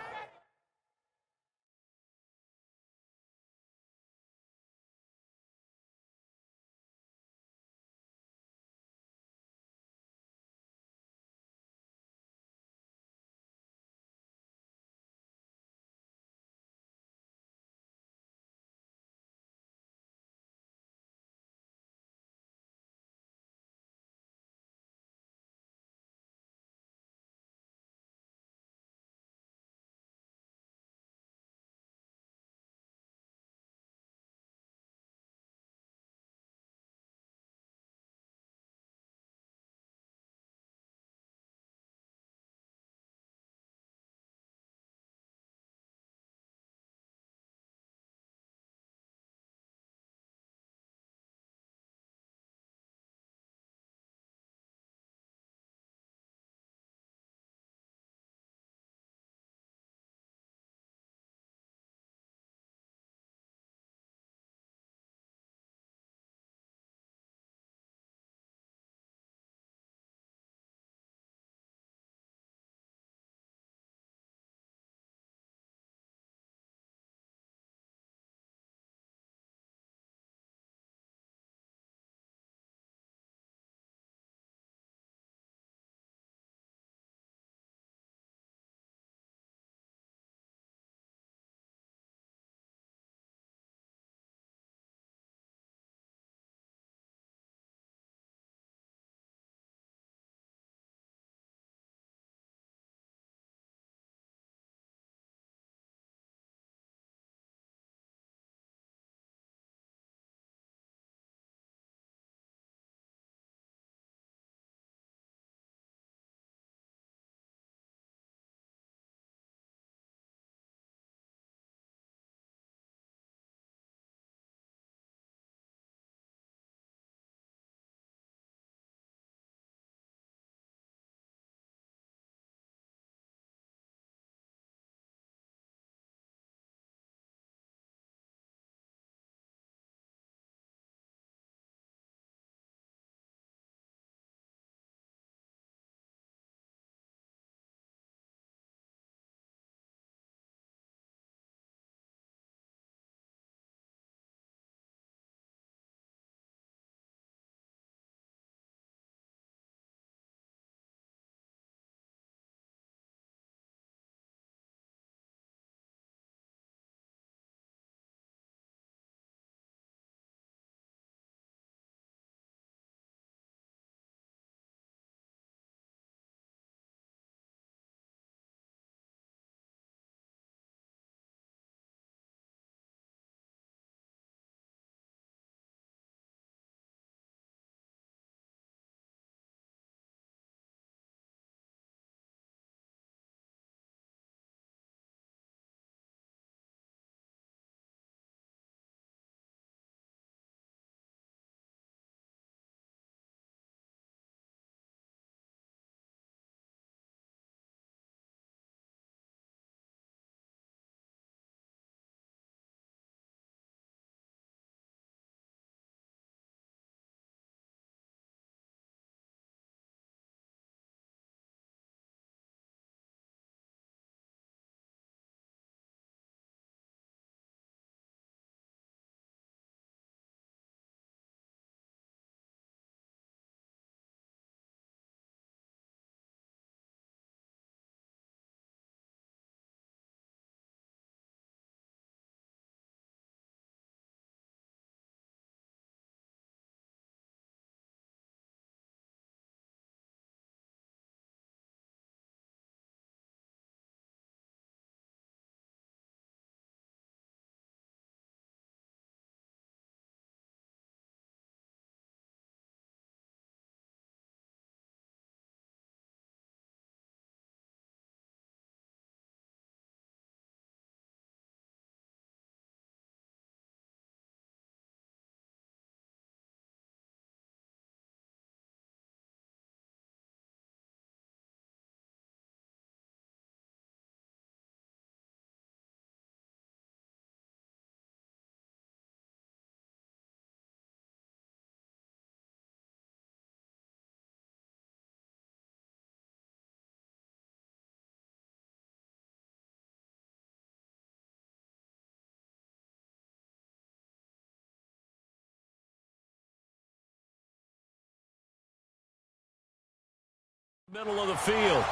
Middle of the field.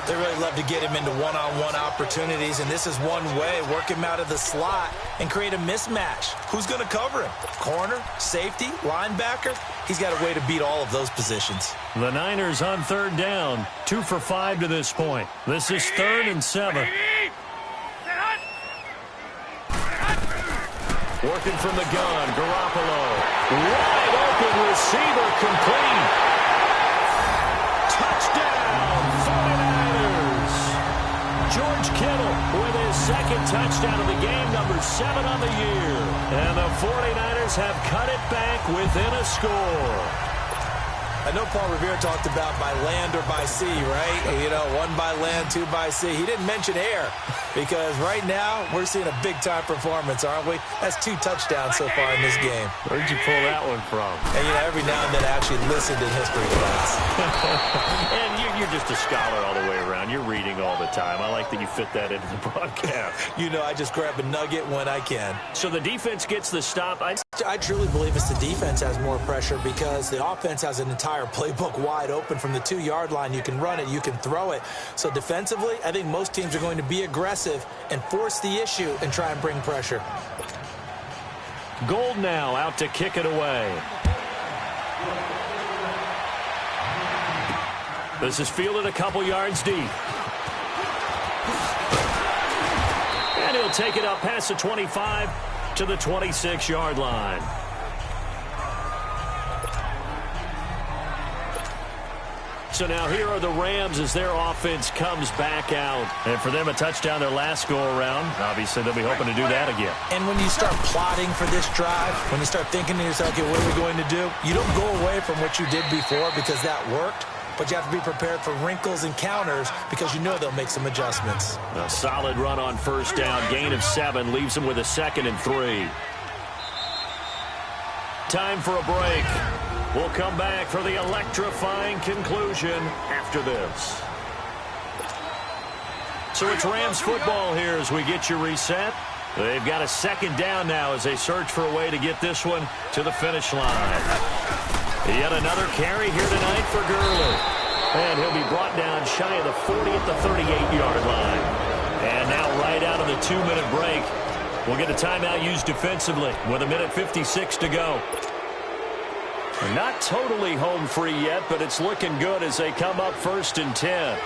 They really love to get him into one-on-one opportunities, and this is one way. Work him out of the slot and create a mismatch. Who's going to cover him? Corner, safety, linebacker? He's got a way to beat all of those positions. The Niners on third down. 2 for 5 to this point. This is 3rd and 7. Working from the gun, Garoppolo. Wide open receiver, complete. Touchdown, 49ers. George Kittle with his second touchdown of the game, number 7 on the year. And the 49ers have cut it back within a score. I know Paul Revere talked about by land or by sea, right? You know, 1 by land, 2 by sea. He didn't mention air because right now we're seeing a big-time performance, aren't we? That's 2 touchdowns so far in this game. Where'd you pull that one from? And, you know, every now and then I actually listened in history class. And you're just a scholar all the way around. You're reading all the time. I like that you fit that into the broadcast. You know, I just grab a nugget when I can. So the defense gets the stop. I truly believe it's the defense has more pressure because the offense has an entire playbook wide open from the 2-yard line. You can run it, you can throw it. So defensively, I think most teams are going to be aggressive and force the issue and try and bring pressure. Gold now out to kick it away. This is fielded a couple yards deep. And he'll take it up past the 25 to the 26-yard line. So now here are the Rams as their offense comes back out. And for them, a touchdown their last go-around. Obviously, they'll be hoping to do that again. And when you start plotting for this drive, when you start thinking to yourself, okay, what are we going to do? You don't go away from what you did before because that worked. But you have to be prepared for wrinkles and counters because you know they'll make some adjustments. A solid run on first down. Gain of 7 leaves them with a 2nd and 3. Time for a break. We'll come back for the electrifying conclusion after this. So it's Rams football here as we get you reset. They've got a 2nd down now as they search for a way to get this one to the finish line. Yet another carry here tonight for Gurley. And he'll be brought down shy of the 40 at the 38-yard line. And now right out of the 2-minute break, we'll get a timeout used defensively with 1:56 to go. Not totally home free yet, but it's looking good as they come up 1st and 10.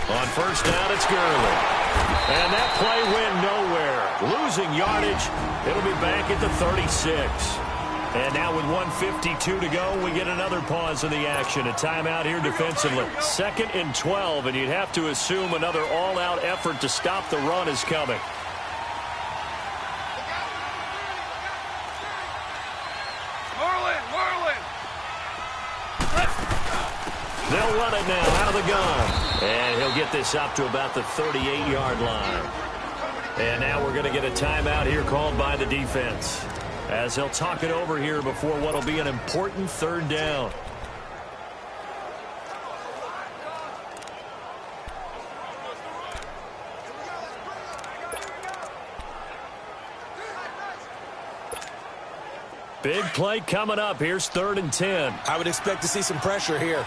On first down, it's Gurley. And that play went nowhere. Losing yardage. It'll be back at the 36. And now with 1:52 to go, we get another pause in the action. A timeout here defensively. 2nd and 12, and you'd have to assume another all-out effort to stop the run is coming. They'll run it now out of the gun. And he'll get this up to about the 38-yard line. And now we're going to get a timeout here called by the defense, as they'll talk it over here before what will be an important 3rd down. Big play coming up. Here's 3rd and 10. I would expect to see some pressure here.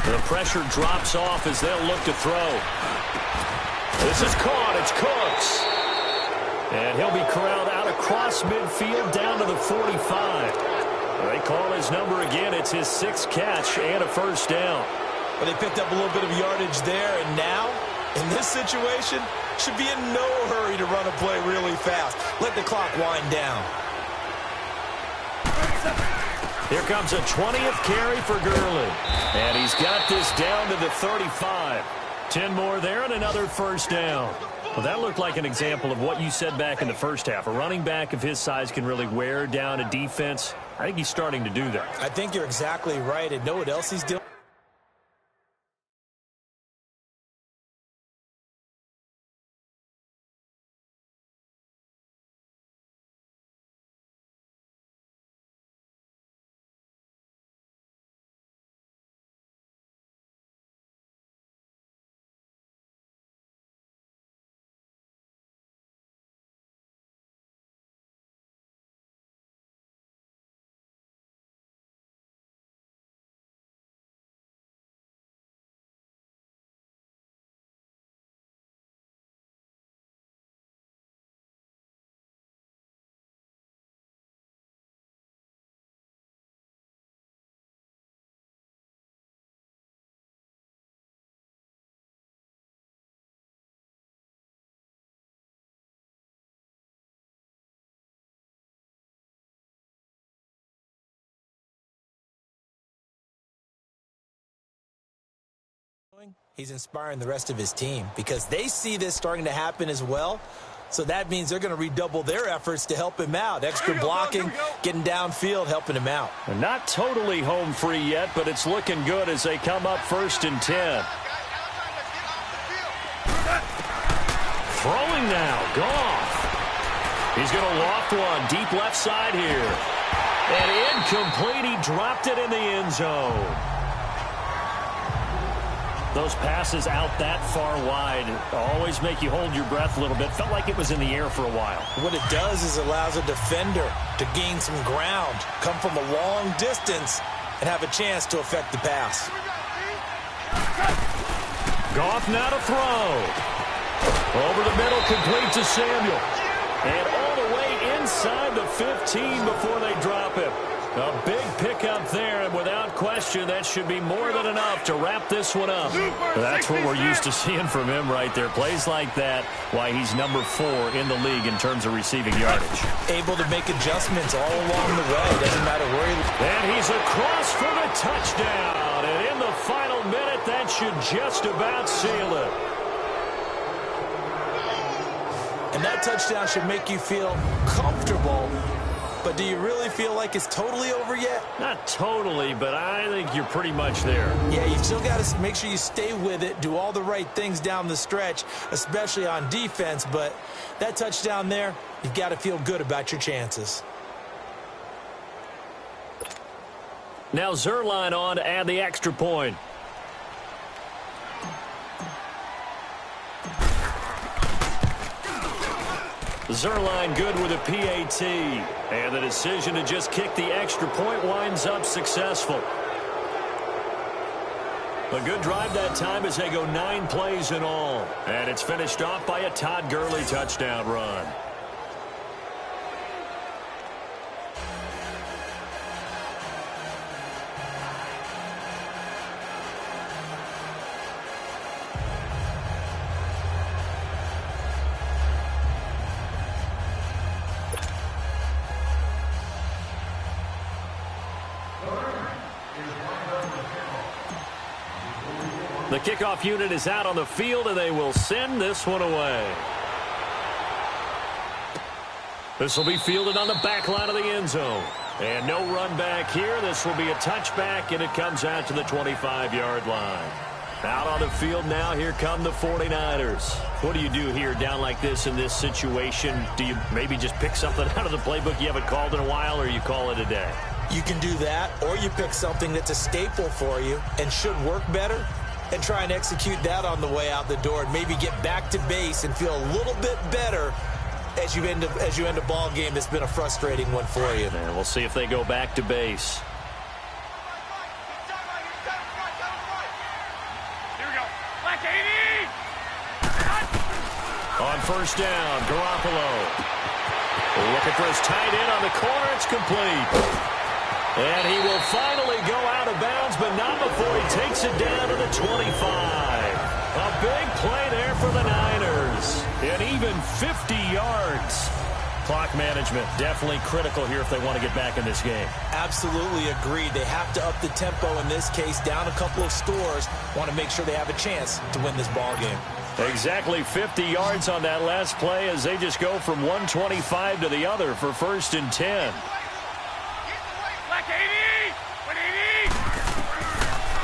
The pressure drops off as they'll look to throw. This is caught. It's Cooks. And he'll be corralled out across midfield down to the 45. They call his number again. It's his 6th catch and a 1st down. Well, they picked up a little bit of yardage there, and now, in this situation, should be in no hurry to run a play really fast. Let the clock wind down. Here comes a 20th carry for Gurley. And he's got this down to the 35. 10 more there and another 1st down. Well, that looked like an example of what you said back in the first half. A running back of his size can really wear down a defense. I think he's starting to do that. I think you're exactly right. And know what else he's doing? He's inspiring the rest of his team because they see this starting to happen as well. So that means they're going to redouble their efforts to help him out. Extra blocking, getting downfield, helping him out. And not totally home free yet, but it's looking good as they come up 1st and 10. Throwing now, Goff. He's going to loft one deep left side here. And incomplete. He dropped it in the end zone. Those passes out that far wide always make you hold your breath a little bit. Felt like it was in the air for a while. What it does is allows a defender to gain some ground, come from a long distance, and have a chance to affect the pass. Goff now to throw. Over the middle, complete to Samuel. And all the way inside the 15 before they drop him. A big pickup there, and without question, that should be more than enough to wrap this one up. That's what we're used to seeing from him right there. Plays like that, why he's number 4 in the league in terms of receiving yardage. Able to make adjustments all along the way. Doesn't matter where he... And he's across for the touchdown. And in the final minute, that should just about seal it. And that touchdown should make you feel comfortable. But do you really feel like it's totally over yet? Not totally, but I think you're pretty much there. Yeah, you've still got to make sure you stay with it, do all the right things down the stretch, especially on defense. But that touchdown there, you've got to feel good about your chances. Now Zerline on to add the extra point. Zerline good with a PAT. And the decision to just kick the extra point winds up successful. A good drive that time as they go 9 plays in all. And it's finished off by a Todd Gurley touchdown run. The kickoff unit is out on the field, and they will send this one away. This will be fielded on the back line of the end zone. And no run back here. This will be a touchback, and it comes out to the 25-yard line. Out on the field now, here come the 49ers. What do you do here down like this in this situation? Do you maybe just pick something out of the playbook you haven't called in a while, or you call it a day? You can do that, or you pick something that's a staple for you and should work better, and try and execute that on the way out the door and maybe get back to base and feel a little bit better as you end a ball game that's been a frustrating one for you. And we'll see if they go back to base. Here we go. Black 80! On first down, Garoppolo. Looking for his tight end on the corner. It's complete. And he will finally go out of bounds, but not before he takes it down to the 25. A big play there for the Niners. And even 50 yards. Clock management definitely critical here if they want to get back in this game. Absolutely agreed. They have to up the tempo in this case, down a couple of scores. Want to make sure they have a chance to win this ball game. Exactly 50 yards on that last play as they just go from 125 to the other for 1st and 10.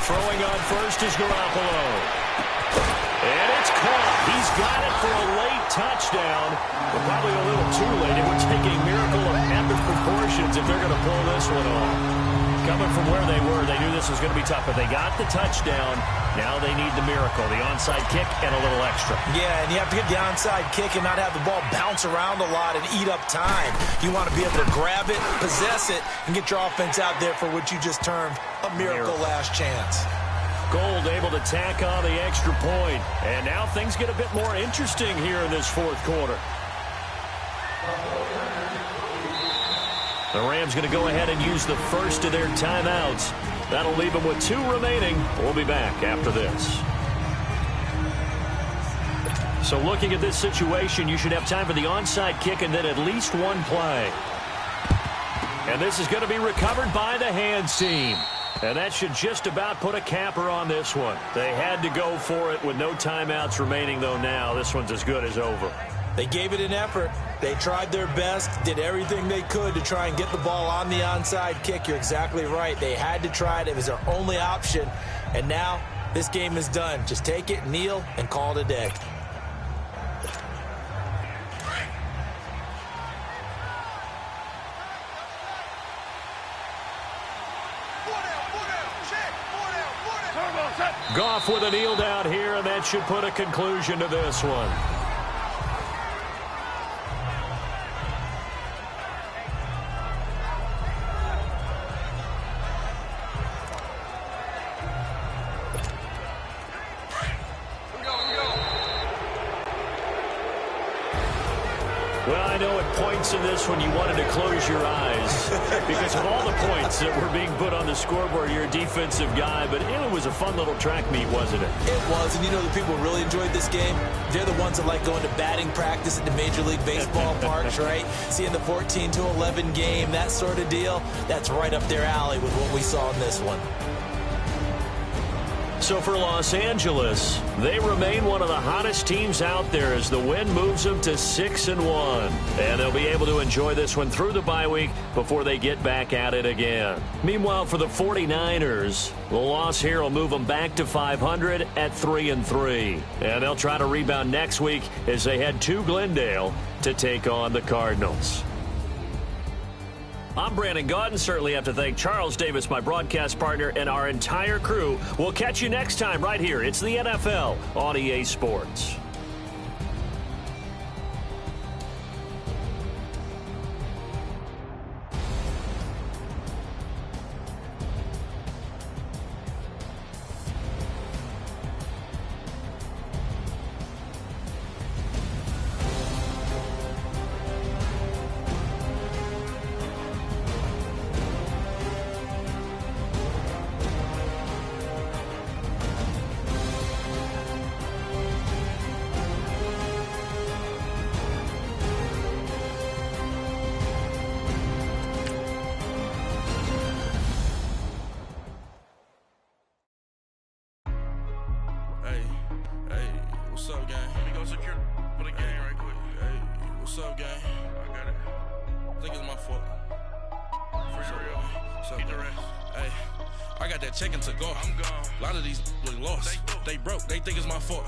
Throwing on first is Garoppolo. And it's caught. He's got it for a late touchdown. But probably a little too late. It would take a miracle of epic proportions if they're going to pull this one off. Coming from where they were, they knew this was going to be tough. But they got the touchdown. Now they need the miracle, the onside kick and a little extra. Yeah, and you have to get the onside kick and not have the ball bounce around a lot and eat up time. You want to be able to grab it, possess it, and get your offense out there for what you just termed a miracle last chance. Gold able to tack on the extra point. And now things get a bit more interesting here in this 4th quarter. The Rams going to go ahead and use the first of their timeouts. That'll leave them with 2 remaining. We'll be back after this. So looking at this situation, you should have time for the onside kick and then at least 1 play. And this is going to be recovered by the hands team. And that should just about put a capper on this one. They had to go for it with no timeouts remaining, though now. This one's as good as over. They gave it an effort. They tried their best, did everything they could to try and get the ball on the onside kick. You're exactly right. They had to try it. It was their only option. And now this game is done. Just take it, kneel, and call it a day. Goff with a kneel down here, and that should put a conclusion to this one. Well, I know at points in this one you wanted to close your eyes because of all the points that were being put on the scoreboard. You're a defensive guy, but it was a fun little track meet, wasn't it? It was, and you know the people who really enjoyed this game? They're the ones that like going to batting practice at the Major League Baseball parks, right? Seeing the 14-11 game, that sort of deal, that's right up their alley with what we saw in this one. So for Los Angeles, they remain one of the hottest teams out there as the win moves them to 6-1. And they'll be able to enjoy this one through the bye week before they get back at it again. Meanwhile, for the 49ers, the loss here will move them back to 500 at 3-3. And they'll try to rebound next week as they head to Glendale to take on the Cardinals. I'm Brandon Gaudin. Certainly have to thank Charles Davis, my broadcast partner, and our entire crew. We'll catch you next time right here. It's the NFL on EA Sports. What's up, gang? Let me go secure for the game right quick. Hey, what's up, gang? I got it. I think it's my fault. For real. What's up, gang? Hey, I got that check-in to go. I'm gone. A lot of these look lost. They broke. They think it's my fault.